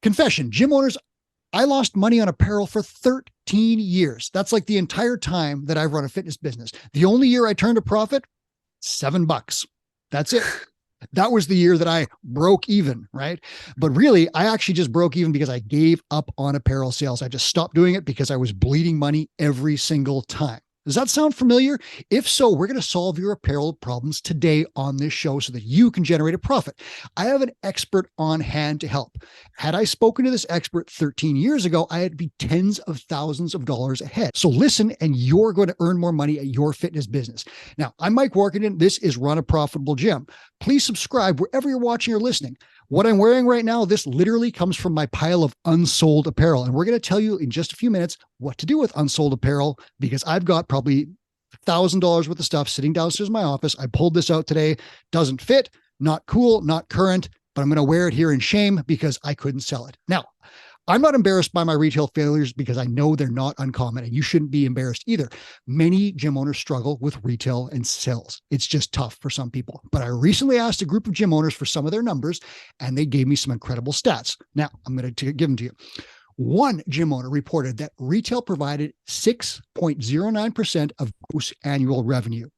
Confession, gym owners, I lost money on apparel for 13 years. That's like the entire time that I've run a fitness business. The only year I turned a profit, $7. That's it. That was the year that I broke even, right? But really, I actually just broke even because I gave up on apparel sales. I just stopped doing it because I was bleeding money every single time. Does that sound familiar? If so, we're going to solve your apparel problems today on this show so that you can generate a profit. I have an expert on hand to help. Had I spoken to this expert 13 years ago, I'd be tens of thousands of dollars ahead. So listen, and you're going to earn more money at your fitness business. Now, I'm Mike Warkentin. This is Run a Profitable Gym. Please subscribe wherever you're watching or listening. What I'm wearing right now, this literally comes from my pile of unsold apparel. And we're going to tell you in just a few minutes what to do with unsold apparel, because I've got probably $1,000 worth of stuff sitting downstairs in my office. I pulled this out today. Doesn't fit, not cool, not current, but I'm going to wear it here in shame because I couldn't sell it. Now, I'm not embarrassed by my retail failures because I know they're not uncommon, and you shouldn't be embarrassed either. Many gym owners struggle with retail and sales. It's just tough for some people. But I recently asked a group of gym owners for some of their numbers, and they gave me some incredible stats. Now, I'm going to give them to you. One gym owner reported that retail provided 6.09% of gross annual revenue.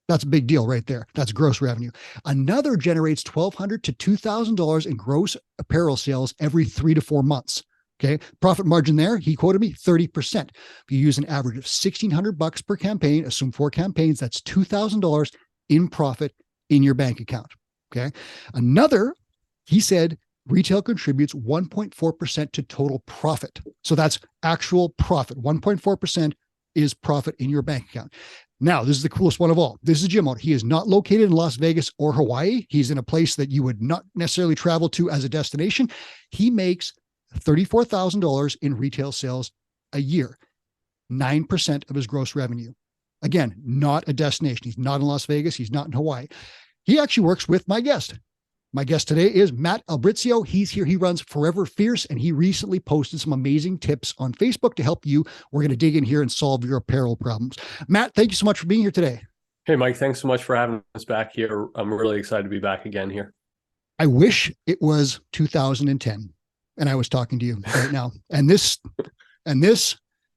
That's a big deal right there. That's gross revenue. Another generates $1,200 to $2,000 in gross apparel sales every 3 to 4 months. Okay. Profit margin there, he quoted me 30%. If you use an average of $1,600 per campaign, assume 4 campaigns, that's $2,000 in profit in your bank account. Okay. Another, he said, retail contributes 1.4% to total profit. So that's actual profit. 1.4% is profit in your bank account. Now, this is the coolest one of all. This is a gym owner. He is not located in Las Vegas or Hawaii. He's in a place that you would not necessarily travel to as a destination. He makes $34,000 in retail sales a year, 9% of his gross revenue. Again, not a destination. He's not in Las Vegas. He's not in Hawaii. He actually works with my guest. My guest today is Matt Albrizio. He's here. He runs Forever Fierce, and he recently posted some amazing tips on Facebook to help you. We're going to dig in here and solve your apparel problems. Matt, thank you so much for being here today. Hey, Mike, thanks so much for having us back here. I'm really excited to be back again here. I wish it was 2010 and I was talking to you right now. And this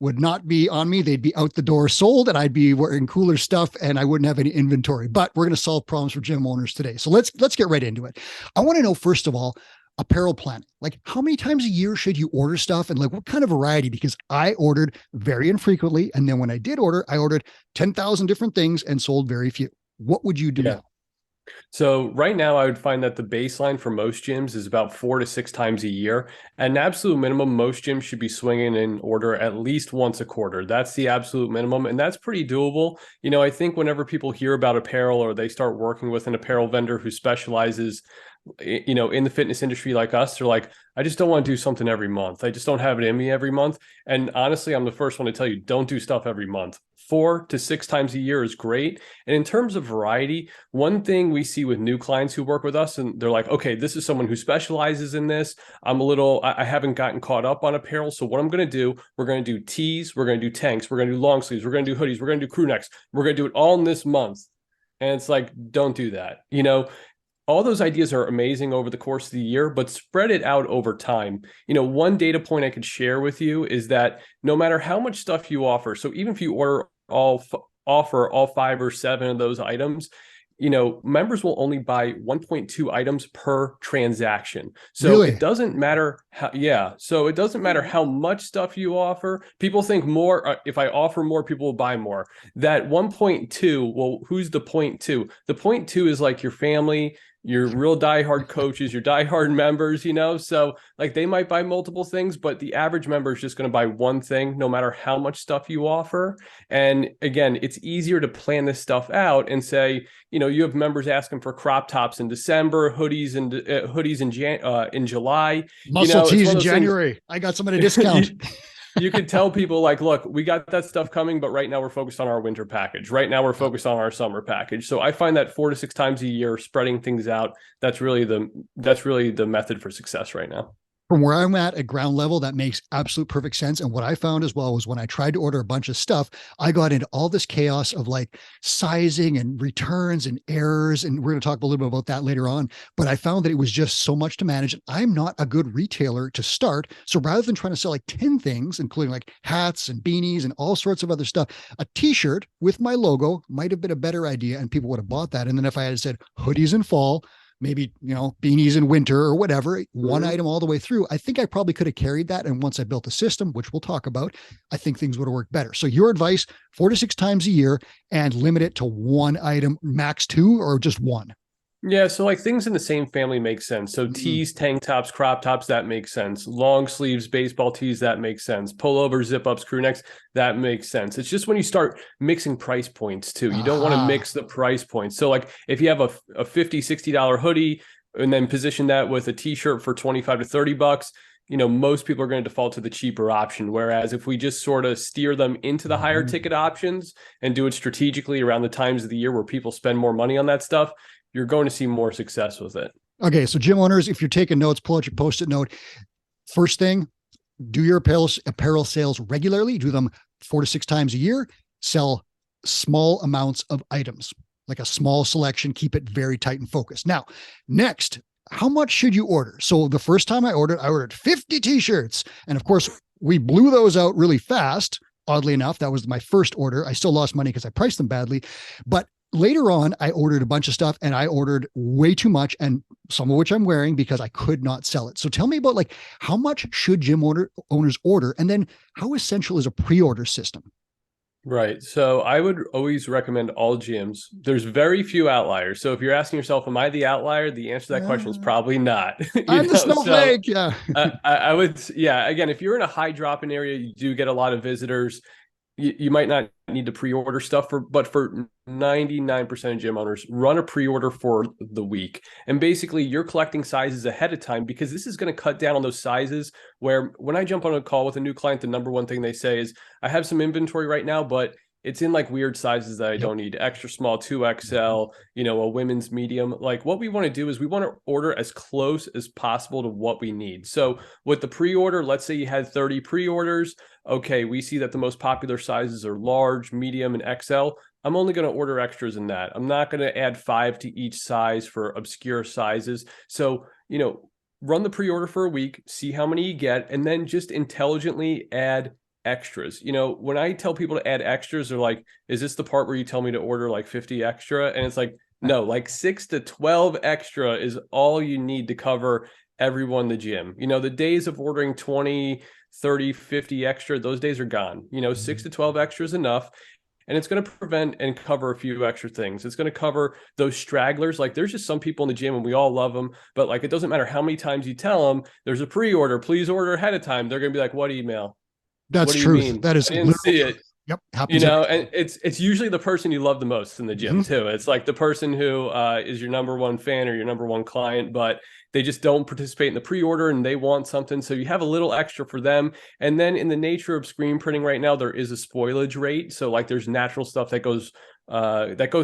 would not be on me. They'd be out the door sold, and I'd be wearing cooler stuff, and I wouldn't have any inventory. But we're going to solve problems for gym owners today. So let's get right into it. I want to know, first of all, apparel planning. Like, how many times a year should you order stuff, and like what kind of variety? Because I ordered very infrequently, and then when I did order, I ordered 10,000 different things and sold very few. What would you do now? So right now, I would find that the baseline for most gyms is about 4 to 6 times a year. At an absolute minimum, most gyms should be swinging in order at least once a quarter. That's the absolute minimum, and that's pretty doable. You know, I think whenever people hear about apparel or they start working with an apparel vendor who specializes, you know, in the fitness industry like us, they're like, I just don't want to do something every month. I just don't have it in me every month. And honestly, I'm the first one to tell you, don't do stuff every month. 4 to 6 times a year is great. And in terms of variety, one thing we see with new clients who work with us, and they're like, okay, this is someone who specializes in this. I haven't gotten caught up on apparel. So what I'm going to do, we're going to do tees, we're going to do tanks, we're going to do long sleeves, we're going to do hoodies, we're going to do crew necks. We're going to do it all in this month. And it's like, don't do that. You know, all those ideas are amazing over the course of the year, but spread it out over time. You know, one data point I could share with you is that no matter how much stuff you offer, so even if you offer all 5 or 7 of those items, you know, members will only buy 1.2 items per transaction. So Really? It doesn't matter so it doesn't matter how much stuff you offer. People think more, if I offer more, people will buy more. That 1.2, well, who's the 0.2? The 0.2 is like your family, your real diehard coaches, your diehard members, you know, so like they might buy multiple things, but the average member is just going to buy one thing, no matter how much stuff you offer. And again, it's easier to plan this stuff out and say, you know, you have members asking for crop tops in December, hoodies in July, Muscle tees in January. I got some at a discount. You could tell people like, look, we got that stuff coming, but right now we're focused on our winter package. Right now we're focused on our summer package. So I find that 4 to 6 times a year, spreading things out, that's really the method for success right now. From where I'm at ground level, that makes absolute perfect sense. And what I found as well was when I tried to order a bunch of stuff, I got into all this chaos of like sizing and returns and errors. And we're going to talk a little bit about that later on. But I found that it was just so much to manage. I'm not a good retailer to start. So rather than trying to sell like 10 things, including like hats and beanies and all sorts of other stuff, a t-shirt with my logo might have been a better idea and people would have bought that. And then if I had said hoodies in fall, maybe, beanies in winter or whatever, one item all the way through, I think I probably could have carried that. And once I built the system, which we'll talk about, I think things would have worked better. So your advice, 4 to 6 times a year and limit it to one item, max 2 or just one. Yeah, so like things in the same family make sense. So tees, tank tops, crop tops, that makes sense. Long sleeves, baseball tees, that makes sense. Pullovers, zip ups, crew necks, that makes sense. It's just when you start mixing price points too. You don't want to mix the price points. So like if you have a $50, $60 hoodie and then position that with a t-shirt for 25 to 30 bucks, most people are going to default to the cheaper option. Whereas if we just sort of steer them into the higher ticket options and do it strategically around the times of the year where people spend more money on that stuff, you're going to see more success with it. Okay. So gym owners, if you're taking notes, pull out your Post-it note. First thing, do your apparel sales regularly. Do them 4 to 6 times a year. Sell small amounts of items, like a small selection. Keep it very tight and focused. Now, next, how much should you order? So the first time I ordered 50 t-shirts. And of course, we blew those out really fast. Oddly enough, that was my first order. I still lost money because I priced them badly. But later on, I ordered a bunch of stuff and I ordered way too much, and some of which I'm wearing because I could not sell it. So tell me about like how much should gym owners order? And then how essential is a pre-order system? Right. So I would always recommend all gyms. There's very few outliers. So if you're asking yourself, am I the outlier? The answer to that question is probably not. I'm the snowflake. So, I would, again, if you're in a high drop-in area, you do get a lot of visitors. You might not need to pre-order stuff but for 99% of gym owners, run a pre-order for the week. And basically you're collecting sizes ahead of time because this is going to cut down on those sizes where when I jump on a call with a new client, the number one thing they say is, I have some inventory right now, but it's in like weird sizes that I don't need. Extra small, 2XL, a women's medium. Like what we want to do is we want to order as close as possible to what we need. So with the pre-order, let's say you had 30 pre-orders. Okay, we see that the most popular sizes are large, medium, and XL. I'm only going to order extras in that. I'm not going to add 5 to each size for obscure sizes. So, run the pre-order for a week, see how many you get, and then just intelligently add extras. When I tell people to add extras, they're like, is this the part where you tell me to order like 50 extra? And it's like, no, like 6 to 12 extra is all you need to cover everyone in the gym. The days of ordering 20, 30, 50 extra, those days are gone. 6 to 12 extra is enough. And it's going to prevent and cover a few extra things. It's going to cover those stragglers. Like there's just some people in the gym and we all love them, but like, it doesn't matter how many times you tell them there's a pre-order, please order ahead of time. They're going to be like, what email? That's true. That is, I didn't see it. Yep. And it's usually the person you love the most in the gym too. It's like the person who is your number one fan or your number one client, but they just don't participate in the pre-order and they want something. So you have a little extra for them. And then in the nature of screen printing right now, there is a spoilage rate. So like there's natural stuff that goes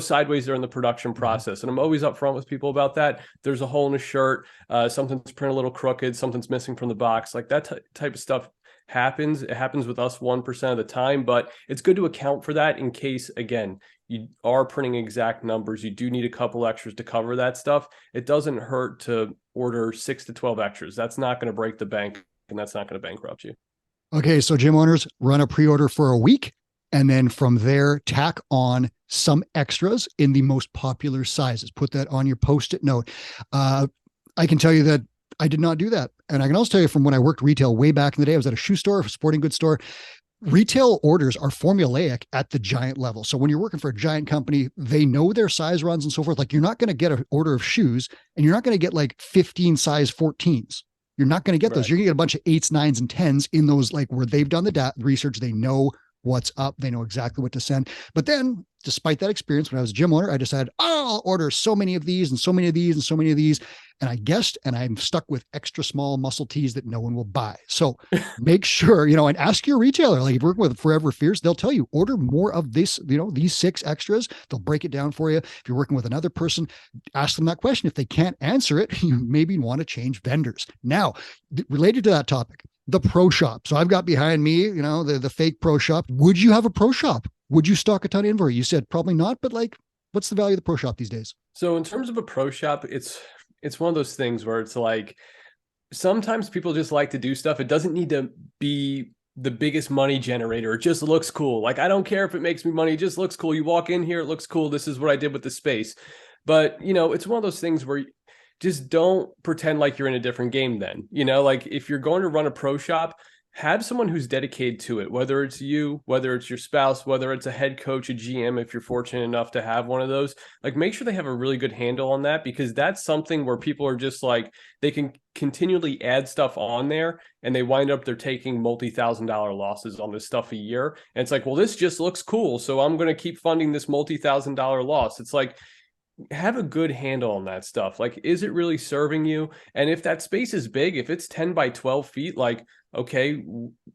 sideways during the production process. And I'm always upfront with people about that. There's a hole in a shirt, something's printed a little crooked, something's missing from the box, like that type of stuff happens. It happens with us 1% of the time, but it's good to account for that in case, again, you are printing exact numbers. You do need a couple extras to cover that stuff. It doesn't hurt to order 6 to 12 extras. That's not going to break the bank and that's not going to bankrupt you. Okay. So gym owners, run a pre-order for a week. And then from there, tack on some extras in the most popular sizes. Put that on your Post-it note. I can tell you that I did not do that. And I can also tell you from when I worked retail way back in the day, I was at a shoe store, a sporting goods store. Retail orders are formulaic at the giant level. So when you're working for a giant company, they know their size runs and so forth. Like you're not going to get an order of shoes and you're not going to get like 15 size 14s. You're not going to get those. You're going to get a bunch of 8s, 9s, and 10s in those, like where they've done the research. They know what's up. They know exactly what to send. But then, despite that experience, when I was a gym owner, I decided, oh, I'll order so many of these and so many of these and so many of these. And I guessed, and I'm stuck with extra small muscle tees that no one will buy. So make sure, and ask your retailer, like if you're working with Forever Fierce, they'll tell you, order more of this, these 6 extras. They'll break it down for you. If you're working with another person, ask them that question. If they can't answer it, you maybe want to change vendors. Now, related to that topic, the pro shop. So I've got behind me, the fake pro shop. Would you have a pro shop? Would you stock a ton of inventory? You said probably not, but like, what's the value of the pro shop these days? So in terms of a pro shop, it's one of those things where it's like, sometimes people just like to do stuff. It doesn't need to be the biggest money generator. It just looks cool. Like, I don't care if it makes me money. It just looks cool. You walk in here, it looks cool. This is what I did with the space. But, it's one of those things where just don't pretend like you're in a different game then. Like if you're going to run a pro shop, have someone who's dedicated to it, whether it's you, whether it's your spouse, whether it's a head coach, a GM, if you're fortunate enough to have one of those. Like, make sure they have a really good handle on that, because that's something where people are just like, they can continually add stuff on there and they wind up, they're taking multi-$1,000 losses on this stuff a year. And it's like, well, this just looks cool, so I'm going to keep funding this multi-$1,000 loss. It's like, have a good handle on that stuff. Like, is it really serving you? And if that space is big, if it's 10 by 12 feet, like, okay,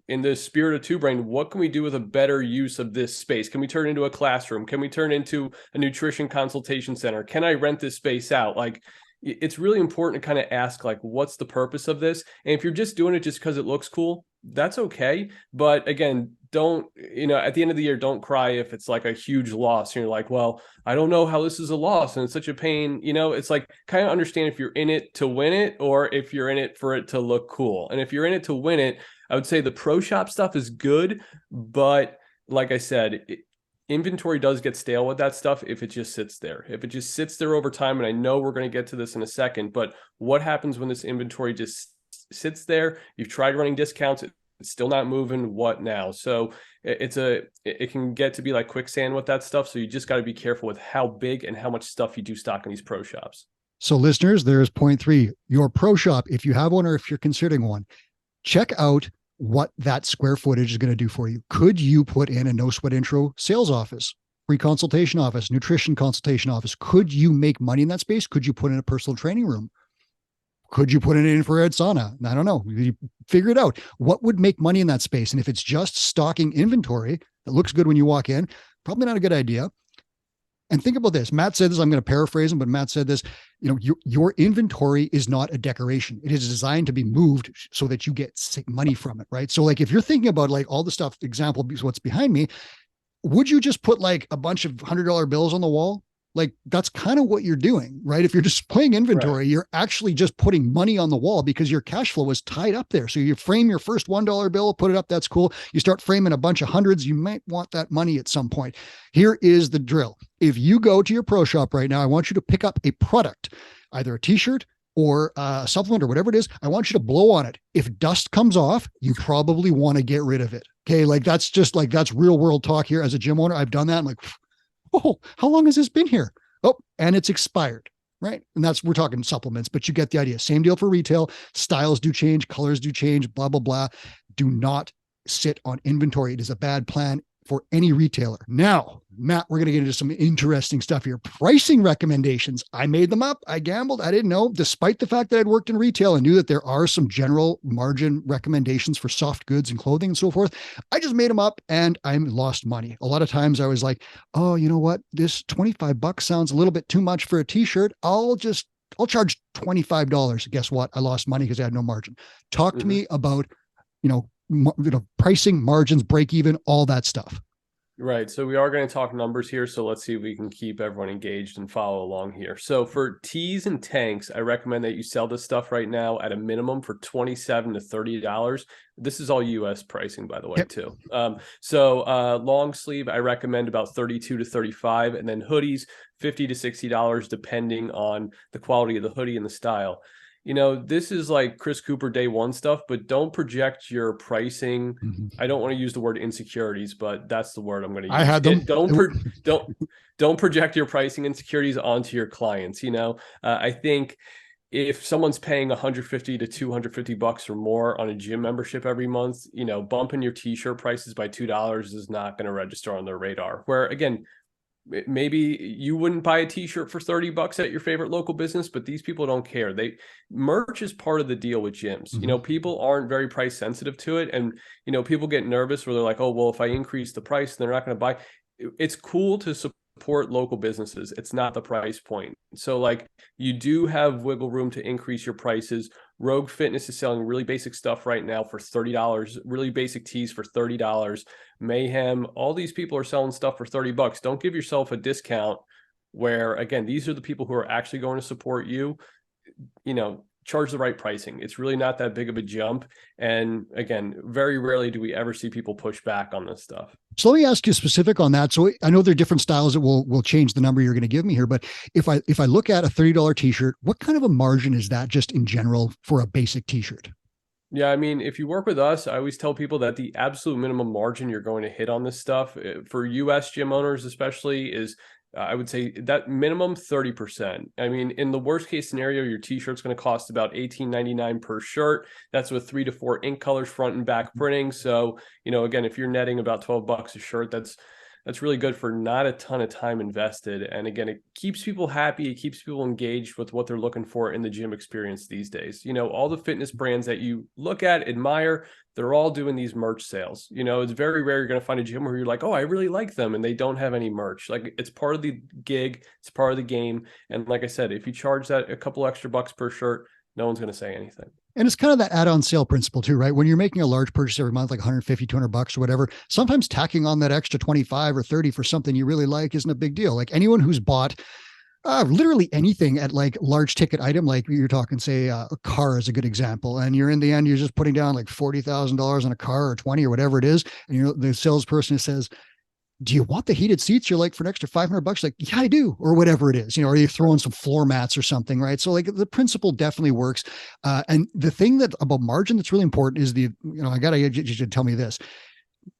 in the spirit of Two Brain, what can we do with a better use of this space? Can we turn it into a classroom? Can we turn it into a nutrition consultation center? Can I rent this space out? Like, it's really important to kind of ask, like, what's the purpose of this? And if you're just doing it just because it looks cool, that's okay. But again, don't, at the end of the year, don't cry if it's like a huge loss. And you're like, well, I don't know how this is a loss and it's such a pain. It's like, kind of understand if you're in it to win it or if you're in it for it to look cool. And if you're in it to win it, I would say the pro shop stuff is good. But like I said, inventory does get stale with that stuff if it just sits there. If it just sits there over time, and I know we're going to get to this in a second, but what happens when this inventory just sits there? You've tried running discounts, it's still not moving. What now? So it can get to be like quicksand with that stuff. So you just got to be careful with how big and how much stuff you do stock in these pro shops. So listeners, there's point 3, your pro shop. If you have one, or if you're considering one, check out what that square footage is going to do for you. Could you put in a no sweat intro sales office, free consultation office, nutrition consultation office? Could you make money in that space? Could you put in a personal training room? Could you put in an infrared sauna? I don't know. You figure it out. What would make money in that space? And if it's just stocking inventory that looks good when you walk in, probably not a good idea. And think about this. Matt said this, I'm going to paraphrase him, but Matt said this, your inventory is not a decoration. It is designed to be moved so that you get money from it, right? So like, if you're thinking about like all the stuff, example, what's behind me, would you just put like a bunch of $100 bills on the wall? Like, that's kind of what you're doing, right? If you're displaying inventory, right, you're actually just putting money on the wall because your cash flow is tied up there. So you frame your first $1 bill, put it up. That's cool. You start framing a bunch of hundreds. You might want that money at some point. Here is the drill. If you go to your pro shop right now, I want you to pick up a product, either a t-shirt or a supplement or whatever it is. I want you to blow on it. If dust comes off, you probably want to get rid of it. Okay. Like, that's just like, that's real world talk here. As a gym owner, I've done that. I'm like, oh, how long has this been here? Oh, and it's expired, right? And we're talking supplements, but you get the idea. Same deal for retail. Styles do change, colors do change, blah, blah, blah. Do not sit on inventory. It is a bad plan for any retailer. Now, Matt, we're going to get into some interesting stuff here. Pricing recommendations. I made them up. I gambled. I didn't know, despite the fact that I'd worked in retail and knew that there are some general margin recommendations for soft goods and clothing and so forth. I just made them up and I lost money. A lot of times I was like, oh, you know what? This $25 sounds a little bit too much for a t-shirt. I'll charge $25. Guess what? I lost money because I had no margin. Talk to me about, pricing, margins, break even, all that stuff. Right. So we are going to talk numbers here. So let's see if we can keep everyone engaged and follow along here. So for tees and tanks, I recommend that you sell this stuff right now at a minimum for $27 to $30. This is all US pricing, by the way, too. So long sleeve, I recommend about $32 to $35, and then hoodies, $50 to $60, depending on the quality of the hoodie and the style. This is like Chris Cooper day one stuff, but don't project your pricing. Mm-hmm. I don't want to use the word insecurities, but that's the word I'm going to use. I had them. Don't project your pricing insecurities onto your clients. I think if someone's paying 150 to 250 bucks or more on a gym membership every month, bumping your t-shirt prices by $2 is not going to register on their radar. Where again, maybe you wouldn't buy a t-shirt for 30 bucks at your favorite local business, but these people don't care. Merch is part of the deal with gyms. Mm-hmm. People aren't very price sensitive to it. And, people get nervous where they're like, oh, well, if I increase the price, they're not going to buy. It's cool to support local businesses. It's not the price point. So like you do have wiggle room to increase your prices. Rogue Fitness is selling really basic stuff right now for $30, really basic tees for $30. Mayhem, all these people are selling stuff for 30 bucks. Don't give yourself a discount where, again, these are the people who are actually going to support you. Charge the right pricing. It's really not that big of a jump. And again, very rarely do we ever see people push back on this stuff. So let me ask you specific on that. So I know there are different styles that will change the number you're going to give me here, but if I look at a $30 t-shirt, what kind of a margin is that just in general for a basic t-shirt? Yeah, I mean, if you work with us, I always tell people that the absolute minimum margin you're going to hit on this stuff for US gym owners, especially, is I would say that minimum 30%. I mean, in the worst case scenario, your t-shirt's going to cost about $18.99 per shirt. That's with 3 to 4 ink colors, front and back printing. So, again, if you're netting about 12 bucks a shirt, that's really good for not a ton of time invested. And again, it keeps people happy. It keeps people engaged with what they're looking for in the gym experience these days. All the fitness brands that you look at, admire, they're all doing these merch sales. It's very rare you're going to find a gym where you're like, oh, I really like them, and they don't have any merch. Like, it's part of the gig. It's part of the game. And like I said, if you charge that a couple extra bucks per shirt, no one's going to say anything. And it's kind of that add-on sale principle too, right? When you're making a large purchase every month, like 150, 200 bucks or whatever, sometimes tacking on that extra 25 or 30 for something you really like isn't a big deal. Like anyone who's bought literally anything at like large ticket item, like you're talking, say a car is a good example. And you're in the end, you're just putting down like $40,000 on a car or 20 or whatever it is. And the salesperson says, do you want the heated seats? You're like, for an extra 500 bucks, like, yeah, I do. Or whatever it is, or you're throwing some floor mats or something, right? So like the principle definitely works. And the thing that about margin that's really important is I got to, you should tell me this.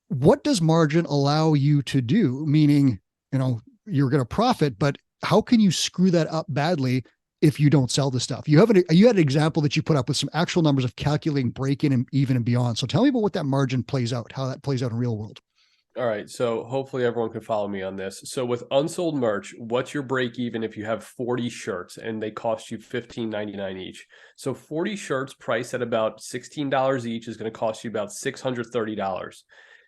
What does margin allow you to do? Meaning, you're going to profit, but how can you screw that up badly if you don't sell the stuff? You had an example that you put up with some actual numbers of calculating break-in and even and beyond. So tell me about what that margin plays out, how that plays out in real world. All right, so hopefully everyone can follow me on this. So with unsold merch, what's your break even if you have 40 shirts and they cost you $15.99 each? So 40 shirts priced at about $16 each is going to cost you about $630.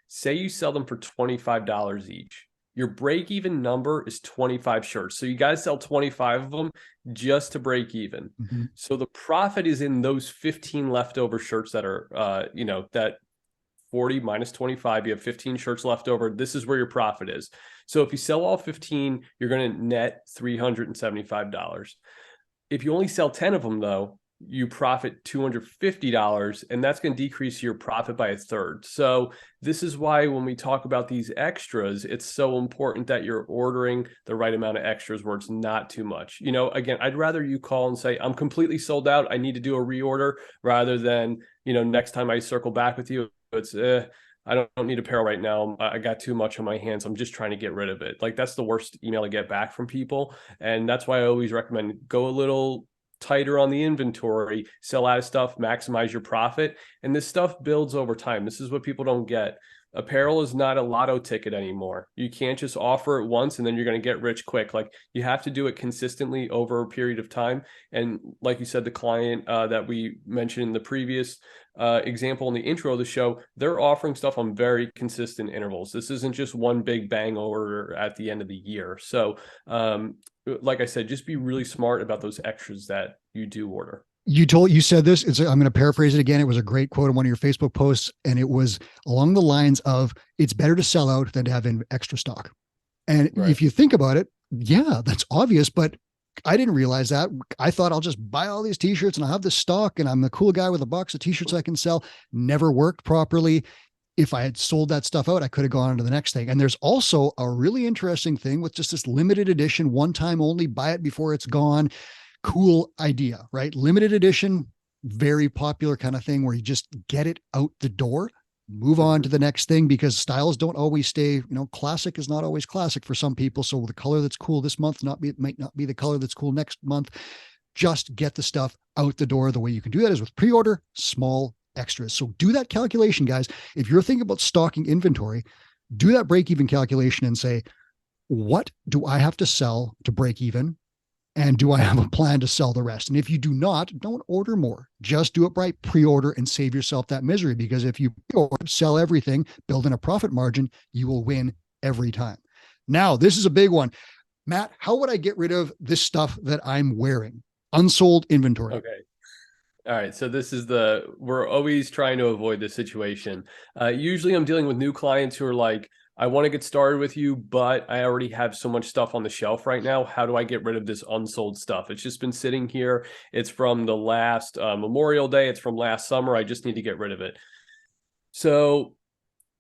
Say you sell them for $25 each. Your break even number is 25 shirts. So you got to sell 25 of them just to break even. Mm-hmm. So the profit is in those 15 leftover shirts that are, that 40 minus 25, you have 15 shirts left over. This is where your profit is. So if you sell all 15, you're going to net $375. If you only sell 10 of them, though, you profit $250, and that's going to decrease your profit by a third. So this is why when we talk about these extras, it's so important that you're ordering the right amount of extras where it's not too much. Again, I'd rather you call and say, I'm completely sold out, I need to do a reorder, rather than, next time I circle back with you, it's I don't need apparel right now. I got too much on my hands. I'm just trying to get rid of it. Like, that's the worst email to get back from people. And that's why I always recommend go a little tighter on the inventory, sell out of stuff, maximize your profit. And this stuff builds over time. This is what people don't get. Apparel is not a lotto ticket anymore. You can't just offer it once and then you're going to get rich quick. Like, you have to do it consistently over a period of time. And like you said, the client that we mentioned in the previous example in the intro of the show, they're offering stuff on very consistent intervals. This isn't just one big bang order at the end of the year. So like I said, just be really smart about those extras that you do order. You said this, I'm going to paraphrase it again. It was a great quote on one of your Facebook posts. And it was along the lines of, it's better to sell out than to have extra stock. And right. If you think about it, yeah, that's obvious, but I didn't realize that. I thought I'll just buy all these t-shirts and I'll have this stock and I'm the cool guy with a box of t-shirts I can sell. Never worked properly. If I had sold that stuff out, I could have gone on to the next thing. And there's also a really interesting thing with just this limited edition, one time only, buy it before it's gone. Cool idea, right? Limited edition, very popular kind of thing where you just get it out the door, move on to the next thing, because styles don't always stay, classic is not always classic for some people. So the color that's cool this month might not be the color that's cool next month. just get the stuff out the door. The way you can do that is with pre-order, small extras. So do that calculation, guys. If you're thinking about stocking inventory, do that break-even calculation and say, what do I have to sell to break even? And do I have a plan to sell the rest? And if you do not, don't order more. Just do it by pre-order and save yourself that misery. Because if you pre-order, sell everything, build in a profit margin, you will win every time. Now, this is a big one. Matt, how would I get rid of this stuff that I'm wearing? Unsold inventory. Okay. All right. So this is we're always trying to avoid this situation. Usually I'm dealing with new clients who are like, I want to get started with you, but I already have so much stuff on the shelf right now. How do I get rid of this unsold stuff? It's just been sitting here. It's from the last Memorial Day. It's from last summer. I just need to get rid of it. So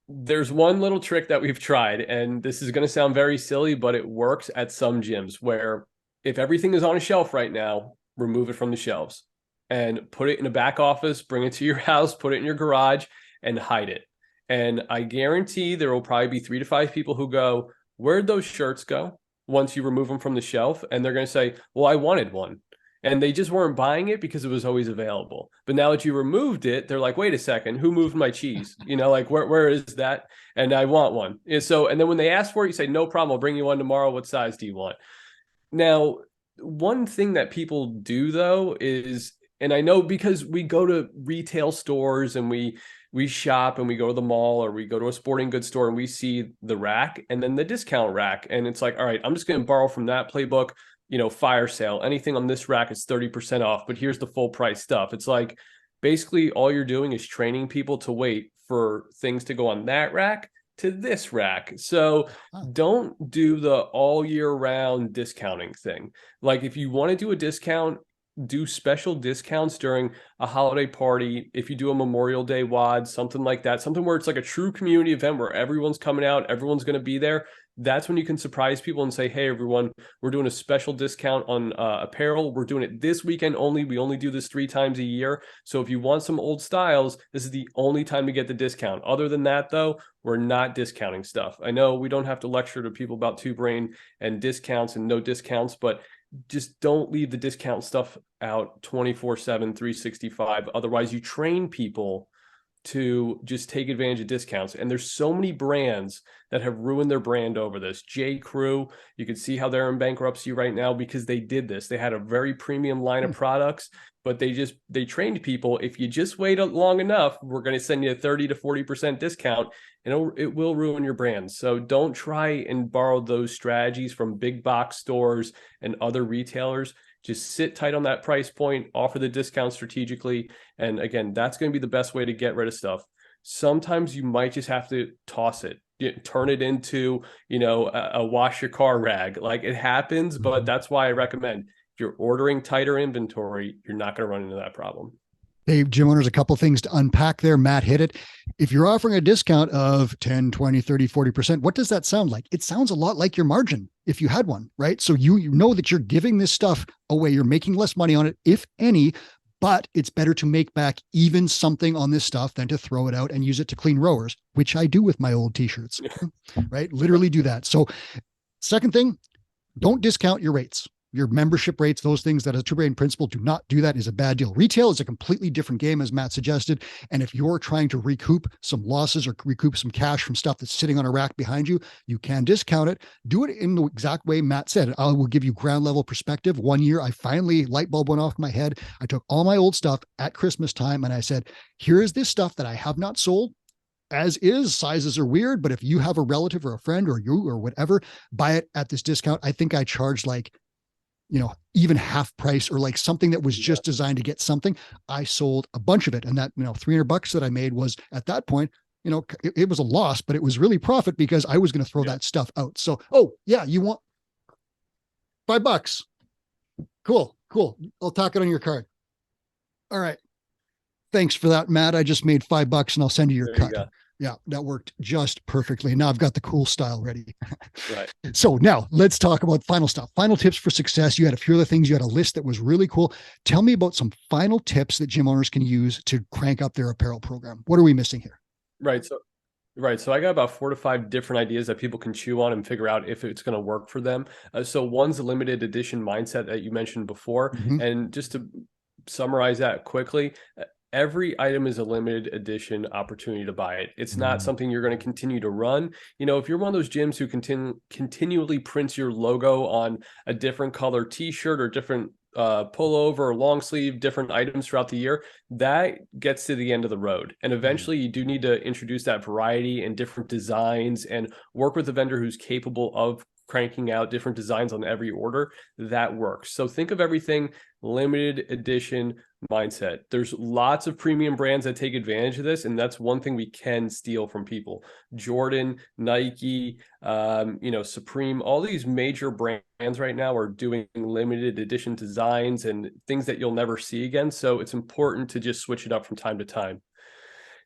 there's one little trick that we've tried, and this is going to sound very silly, but it works at some gyms where if everything is on a shelf right now, remove it from the shelves and put it in a back office, bring it to your house, put it in your garage and hide it. And I guarantee there will probably be 3 to 5 people who go, where'd those shirts go once you remove them from the shelf? And they're going to say, well, I wanted one. And they just weren't buying it because it was always available. But now that you removed it, they're like, wait a second, who moved my cheese? Like, where is that? And I want one. And then when they ask for it, you say, no problem, I'll bring you one tomorrow. What size do you want? Now, one thing that people do, though, is, and I know because we go to retail stores and we shop and we go to the mall or we go to a sporting goods store and we see the rack and then the discount rack. And it's like, all right, I'm just going to borrow from that playbook, fire sale. Anything on this rack is 30% off, but here's the full price stuff. It's like basically all you're doing is training people to wait for things to go on that rack to this rack. So don't do the all year round discounting thing. Like if you want to do a discount, do special discounts during a holiday party. If you do a Memorial Day WOD, something like that, something where it's like a true community event where everyone's coming out, everyone's going to be there. That's when you can surprise people and say, hey, everyone, we're doing a special discount on apparel. We're doing it this weekend only. We only do this 3 times a year. So if you want some old styles, this is the only time to get the discount. Other than that, though, we're not discounting stuff. I know we don't have to lecture to people about two brain and discounts and no discounts, but just don't leave the discount stuff out 24/7, 365. Otherwise, you train people to just take advantage of discounts. And there's so many brands that have ruined their brand over this. J. Crew, you can see how they're in bankruptcy right now because they did this. They had a very premium line of products, but they trained people. If you just wait long enough, we're going to send you a 30 to 40% discount and it will ruin your brand. So don't try and borrow those strategies from big box stores and other retailers. Just sit tight on that price point, offer the discount strategically. And again, that's going to be the best way to get rid of stuff. Sometimes you might just have to toss it, turn it into, a wash your car rag. Like it happens, but that's why I recommend if you're ordering tighter inventory, you're not going to run into that problem. Hey, gym owners, a couple things to unpack there. Matt hit it. If you're offering a discount of 10, 20, 30, 40%, what does that sound like? It sounds a lot like your margin if you had one, right? So you know that you're giving this stuff away. You're making less money on it, if any, but it's better to make back even something on this stuff than to throw it out and use it to clean rowers, which I do with my old t-shirts, right? Literally do that. So second thing, don't discount your rates. Your membership rates, those things that as a two-brain principle do not do that is a bad deal. Retail is a completely different game, as Matt suggested. And if you're trying to recoup some losses or recoup some cash from stuff that's sitting on a rack behind you, you can discount it. Do it in the exact way Matt said. I will give you ground level perspective. One year, I finally, light bulb went off my head. I took all my old stuff at Christmas time and I said, here is this stuff that I have not sold. As is, sizes are weird, but if you have a relative or a friend or you or whatever, buy it at this discount. I think I charged like, even half price or like something that was just designed to get something. I sold a bunch of it. And that, $300 that I made was at that point, it was a loss, but it was really profit because I was going to throw that stuff out. So, you want $5. Cool. I'll tack it on your card. All right. Thanks for that, Matt. I just made $5 and I'll send you your cut. Yeah, that worked just perfectly. Now I've got the cool style ready. Right. So now let's talk about final stuff. Final tips for success. You had a few other things. You had a list that was really cool. Tell me about some final tips that gym owners can use to crank up their apparel program. What are we missing here? Right. So Right. So I got about 4 to 5 different ideas that people can chew on and figure out if it's going to work for them. So one's a limited edition mindset that you mentioned before. Mhm. And just to summarize that quickly, every item is a limited edition opportunity to buy it. It's not something you're going to continue to run. If you're one of those gyms who continually prints your logo on a different color t-shirt or different pullover or long sleeve, different items throughout the year, that gets to the end of the road. And eventually you do need to introduce that variety and different designs and work with a vendor who's capable of cranking out different designs on every order. That works. So think of everything limited edition mindset. There's lots of premium brands that take advantage of this, and that's one thing we can steal from people. Jordan, Nike, Supreme, all these major brands right now are doing limited edition designs and things that you'll never see again. So it's important to just switch it up from time to time.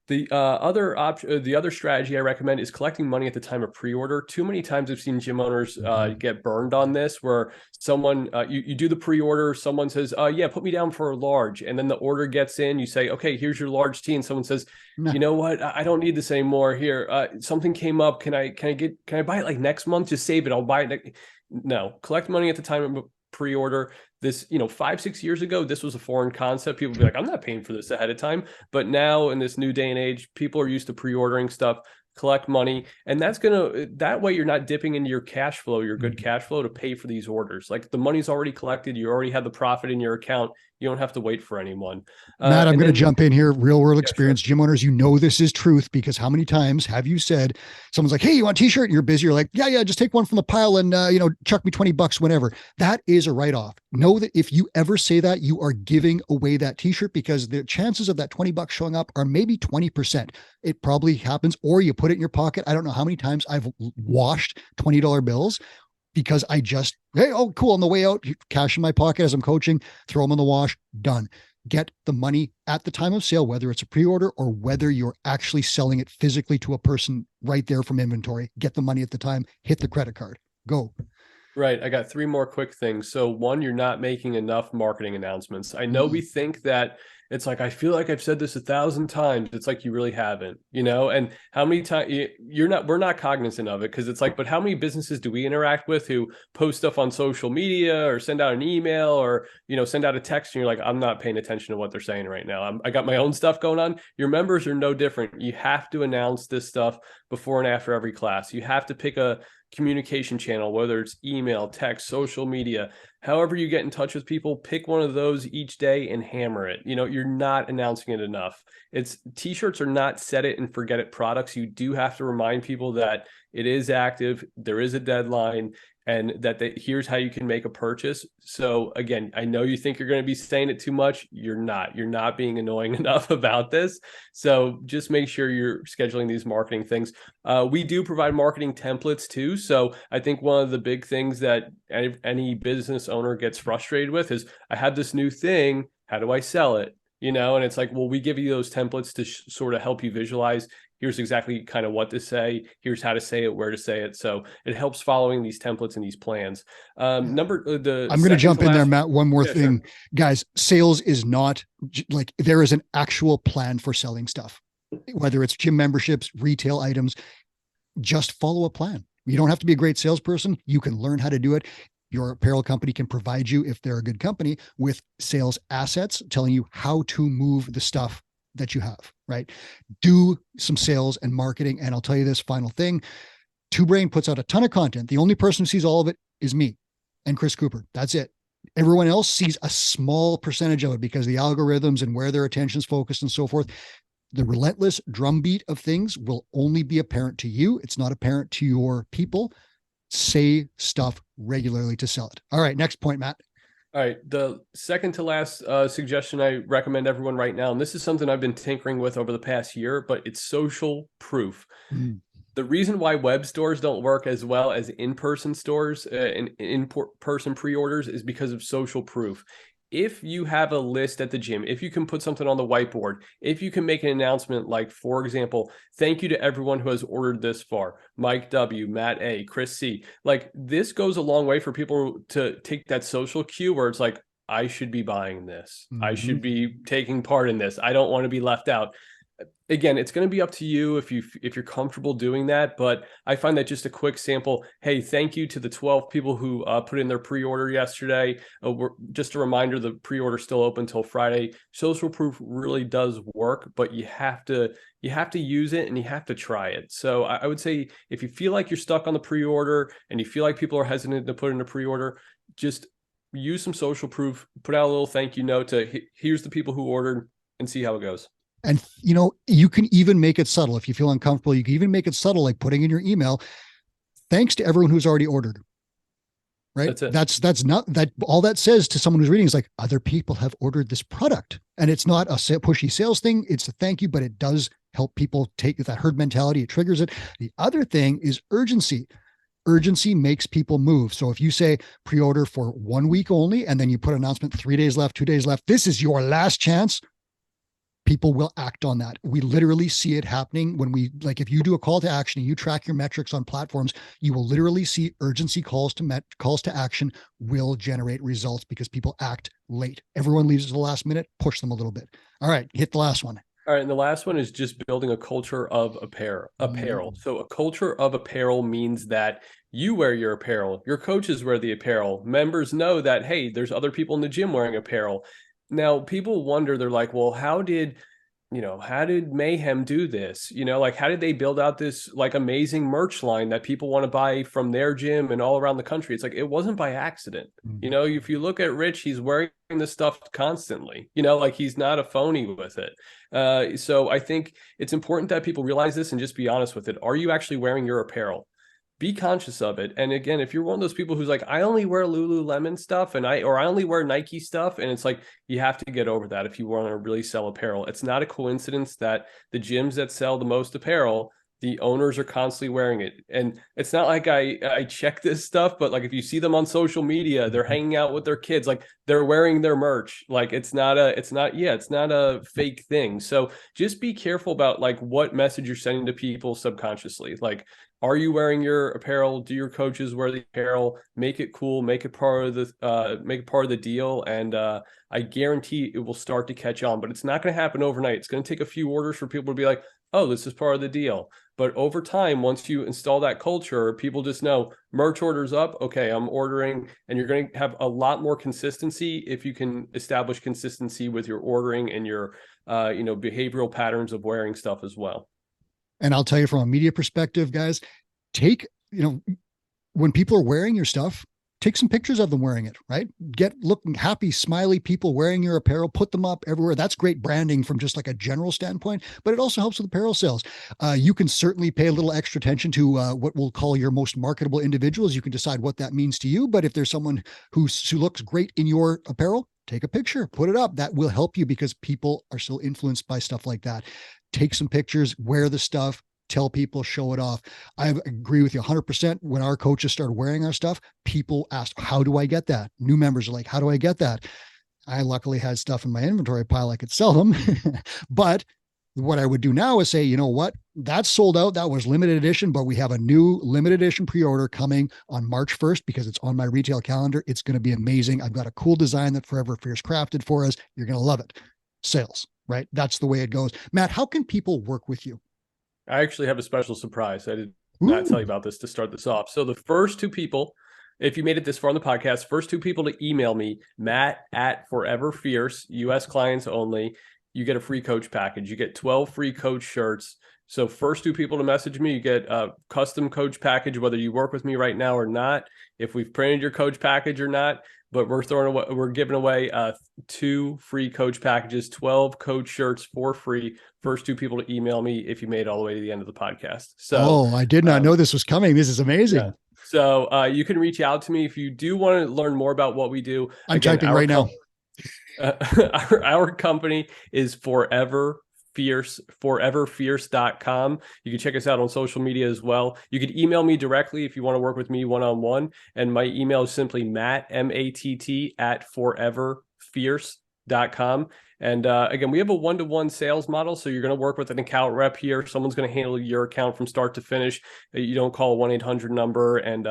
The other option, the other strategy I recommend is collecting money at the time of pre-order. Too many times I've seen gym owners get burned on this, where someone you do the pre-order, someone says, "Yeah, put me down for a large," and then the order gets in. You say, "Okay, here's your large tea," and someone says, Nah. "You know what? I don't need this anymore. Here, something came up. Can I buy it like next month? Just save it. I'll buy it." No, collect money at the time of pre-order. This, 5, 6 years ago, this was a foreign concept. People would be like, I'm not paying for this ahead of time. But now in this new day and age, people are used to pre-ordering stuff. Collect money, and that way you're not dipping into your cash flow, your good cash flow, to pay for these orders. Like, the money's already collected, you already have the profit in your account. You don't have to wait for anyone. Matt, I'm going to jump in here. Real world experience. Sure. Gym owners, this is truth, because how many times have you said, someone's like, "Hey, you want a t-shirt?" And you're busy. You're like, yeah, just take one from the pile and, chuck me $20 whenever. That is a write-off. Know that if you ever say that, you are giving away that t-shirt, because the chances of that $20 showing up are maybe 20%. It probably happens, or you put it in your pocket. I don't know how many times I've washed $20 bills because hey, oh, cool. On the way out, cash in my pocket as I'm coaching, throw them in the wash, done. Get the money at the time of sale, whether it's a pre-order or whether you're actually selling it physically to a person right there from inventory. Get the money at the time, hit the credit card, go. Right. I got 3 more quick things. So one, you're not making enough marketing announcements. I know we think that it's like, I feel like I've said this 1,000 times. It's like, you really haven't, and how many times we're not cognizant of it, because it's like, but how many businesses do we interact with who post stuff on social media or send out an email or, send out a text, and you're like, I'm not paying attention to what they're saying right now. I got my own stuff going on. Your members are no different. You have to announce this stuff before and after every class. You have to pick a communication channel, whether it's email, text, social media, however you get in touch with people, pick one of those each day and hammer it. You're not announcing it enough. T-shirts are not set it and forget it products. You do have to remind people that it is active, there is a deadline, and that here's how you can make a purchase. So again, I know you think you're going to be saying it too much. You're not being annoying enough about this. So just make sure you're scheduling these marketing things. We do provide marketing templates too. So I think one of the big things that any business owner gets frustrated with is, I have this new thing, how do I sell it? And it's like, well, we give you those templates to sort of help you visualize. Here's exactly kind of what to say. Here's how to say it, where to say it. So it helps following these templates and these plans. I'm going to jump in there, Matt. One more thing, sure. Guys, sales is not like, there is an actual plan for selling stuff, whether it's gym memberships, retail items. Just follow a plan. You don't have to be a great salesperson. You can learn how to do it. Your apparel company can provide you, if they're a good company, with sales assets telling you how to move the stuff that you have, right? Do some sales and marketing. And I'll tell you this final thing. Two Brain puts out a ton of content. The only person who sees all of it is me and Chris Cooper. That's it. Everyone else sees a small percentage of it because the algorithms and where their attention's focused and so forth. The relentless drumbeat of things will only be apparent to you. It's not apparent to your people. Say stuff regularly to sell it. All right, next point, Matt. All right. The second to last suggestion I recommend everyone right now, and this is something I've been tinkering with over the past year, but it's social proof. The reason why web stores don't work as well as in-person stores and in-person pre-orders is because of social proof. If you have a list at the gym, if you can put something on the whiteboard, if you can make an announcement like, for example, thank you to everyone who has ordered this far, Mike W, Matt A, Chris C, like, this goes a long way for people to take that social cue where it's like, I should be buying this. I should be taking part in this. I don't want to be left out. Again, it's going to be up to you if you're comfortable doing that. But I find that just a quick sample. Hey, thank you to the 12 people who put in their pre-order yesterday. Just a reminder, the pre-order still open until Friday. Social proof really does work, but you have to use it and you have to try it. So I would say if you feel like you're stuck on the pre-order and you feel like people are hesitant to put in a pre-order, just use some social proof. Put out a little thank you note to here's the people who ordered and see how it goes. And, you know, you can even make it subtle. If you feel uncomfortable, you can even make it subtle, like putting in your email, thanks to everyone who's already ordered. Right. That's it. That's not that all that says to someone who's reading is like, other people have ordered this product. And it's not a pushy sales thing. It's a thank you, but it does help people take that herd mentality. It triggers it. The other thing is urgency. Urgency makes people move. So if you say pre-order for 1 week only, and then you put an announcement, 3 days left, 2 days left, this is your last chance, people will act on that. We literally see it happening when we, like, if you do a call to action and you track your metrics on platforms, you will literally see urgency calls to action will generate results because people act late. Everyone leaves at the last minute, push them a little bit. All right, hit the last one. All right, and the last one is just building a culture of apparel. So a culture of apparel means that you wear your apparel, your coaches wear the apparel, members know that, hey, there's other people in the gym wearing apparel. Now, people wonder, they're like, well, how did Mayhem do this? Like, how did they build out this like amazing merch line that people want to buy from their gym and all around the country? It's like, it wasn't by accident. If you look at Rich, he's wearing this stuff constantly, like he's not a phony with it. So I think it's important that people realize this and just be honest with it. Are you actually wearing your apparel? Be conscious of it. And again, if you're one of those people who's like, I only wear Lululemon stuff or I only wear Nike stuff, and it's like, you have to get over that if you want to really sell apparel. It's not a coincidence that the gyms that sell the most apparel, the owners are constantly wearing it. And it's not like I check this stuff, but like if you see them on social media, they're hanging out with their kids, like they're wearing their merch. Like it's not a fake thing. So just be careful about like what message you're sending to people subconsciously. Like, are you wearing your apparel? Do your coaches wear the apparel? Make it cool. Make it part of the deal. And I guarantee it will start to catch on. But it's not going to happen overnight. It's going to take a few orders for people to be like, oh, this is part of the deal. But over time, once you install that culture, people just know merch orders up. Okay, I'm ordering, and you're going to have a lot more consistency if you can establish consistency with your ordering and your behavioral patterns of wearing stuff as well. And I'll tell you from a media perspective, guys, when people are wearing your stuff, take some pictures of them wearing it, right? Get looking happy, smiley people wearing your apparel, put them up everywhere. That's great branding from just like a general standpoint, but it also helps with apparel sales. You can certainly pay a little extra attention to what we'll call your most marketable individuals. You can decide what that means to you. But if there's someone who looks great in your apparel, take a picture, put it up. That will help you because people are still influenced by stuff like that. Take some pictures, wear the stuff, tell people, show it off. I agree with you 100%. When our coaches started wearing our stuff, people asked, how do I get that? New members are like, how do I get that? I luckily had stuff in my inventory pile. I could sell them. But what I would do now is say, you know what? That's sold out. That was limited edition, but we have a new limited edition pre-order coming on March 1st because it's on my retail calendar. It's going to be amazing. I've got a cool design that Forever Fierce crafted for us. You're going to love it. Sales, right? That's the way it goes. Matt, how can people work with you? I actually have a special surprise. I did not tell you about this to start this off. So the first two people, if you made it this far on the podcast, first two people to email me, Matt at Forever Fierce, US clients only, you get a free coach package. You get 12 free coach shirts. So first two people to message me, you get a custom coach package, whether you work with me right now or not, if we've printed your coach package or not. But we're giving away 2 free coach packages, 12 coach shirts for free. First two people to email me if you made it all the way to the end of the podcast. So, I did not know this was coming. This is amazing. Yeah. So you can reach out to me if you do want to learn more about what we do. I'm typing right now. Our company is Forever Fierce, foreverfierce.com. You can check us out on social media as well. You could email me directly if you want to work with me one-on-one. And my email is simply Matt, M-A-T-T at foreverfierce.com. And again, we have a one-to-one sales model. So you're going to work with an account rep here. Someone's going to handle your account from start to finish. You don't call a 1-800 number. And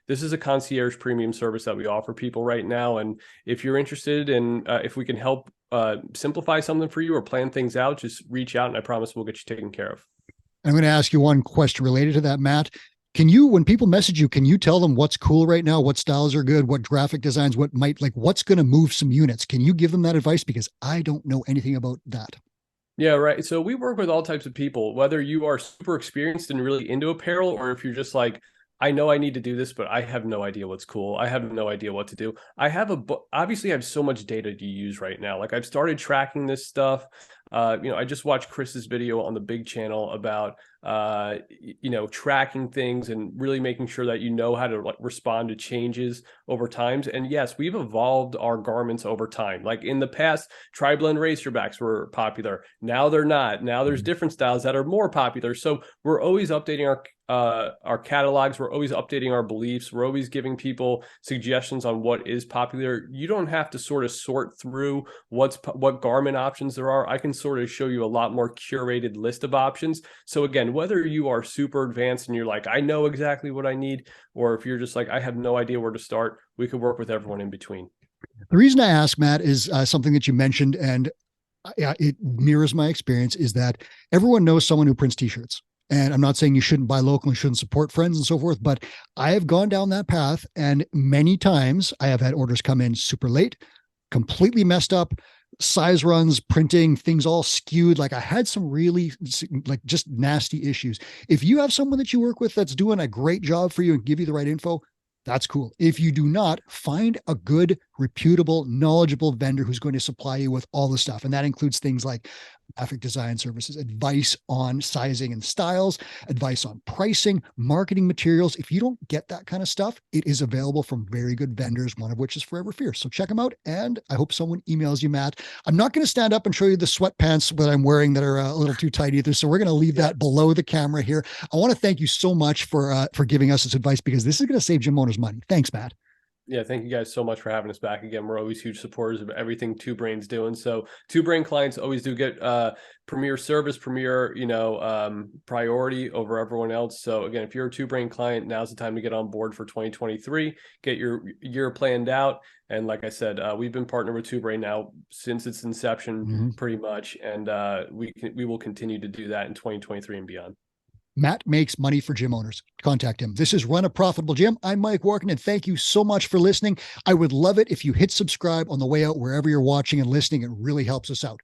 this is a concierge premium service that we offer people right now. And if you're interested in if we can help simplify something for you or plan things out, just reach out and I promise we'll get you taken care of. I'm going to ask you one question related to that, Matt. Can you, when people message you, can you tell them what's cool right now, what styles are good, what graphic designs, what might, like, what's going to move some units? Can you give them that advice? Because I don't know anything about that. Yeah, right. So we work with all types of people, whether you are super experienced and really into apparel, or if you're just like, I know I need to do this, but I have no idea what's cool. I have no idea what to do. I have obviously I have so much data to use right now. Like I've started tracking this stuff. I just watched Chris's video on the big channel about tracking things and really making sure that you know how to like respond to changes over times. And yes, we've evolved our garments over time. Like in the past, tri-blend racerbacks were popular. Now they're not. Now there's different styles that are more popular. So we're always updating our catalogs. We're always updating our beliefs. We're always giving people suggestions on what is popular. You don't have to sort of sort through what garment options there are. I can sort of show you a lot more curated list of options. So again, whether you are super advanced and you're like, I know exactly what I need, or if you're just like, I have no idea where to start, we could work with everyone in between. The reason I ask, Matt, is something that you mentioned, and it mirrors my experience, is that everyone knows someone who prints t-shirts. And I'm not saying you shouldn't buy local and shouldn't support friends and so forth, but I have gone down that path. And many times I have had orders come in super late, completely messed up, size runs, printing, things all skewed. Like I had some really like just nasty issues. If you have someone that you work with that's doing a great job for you and give you the right info, that's cool. If you do not, find a good, reputable, knowledgeable vendor who's going to supply you with all the stuff. And that includes things like graphic design services, advice on sizing and styles, advice on pricing, marketing materials. If you don't get that kind of stuff, it is available from very good vendors, one of which is Forever Fierce. So check them out. And I hope someone emails you, Matt. I'm not going to stand up and show you the sweatpants that I'm wearing that are a little too tight either. So we're going to leave that below the camera here. I want to thank you so much for giving us this advice, because this is going to save gym owners money. Thanks, Matt. Yeah, thank you guys so much for having us back again. We're always huge supporters of everything Two Brain's doing. So Two Brain clients always do get premier service, premier, priority over everyone else. So again, if you're a Two Brain client, now's the time to get on board for 2023, get your year planned out. And like I said, we've been partnered with Two Brain now since its inception, pretty much. And we will continue to do that in 2023 and beyond. Matt makes money for gym owners. Contact him. This is Run a Profitable Gym. I'm Mike Warkentin, and thank you so much for listening. I would love it if you hit subscribe on the way out wherever you're watching and listening. It really helps us out.